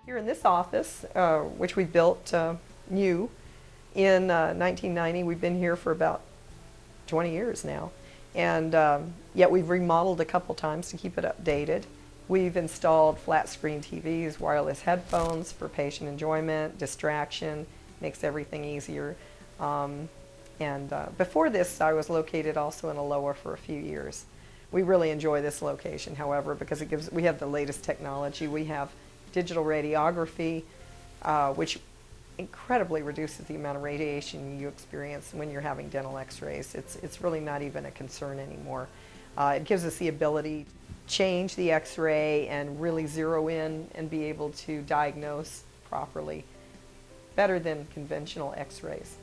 Here in this office, which we built new in 1990, we've been here for about 20 years now. And yet we've remodeled a couple times to keep it updated. We've installed flat screen TVs, wireless headphones for patient enjoyment, distraction, makes everything easier. Before this, I was located also in Aloha for a few years. We really enjoy this location, however, because we have the latest technology. We have digital radiography, which incredibly reduces the amount of radiation you experience when you're having dental x-rays. It's really not even a concern anymore. It gives us the ability to change the x-ray and really zero in and be able to diagnose properly, better than conventional x-rays.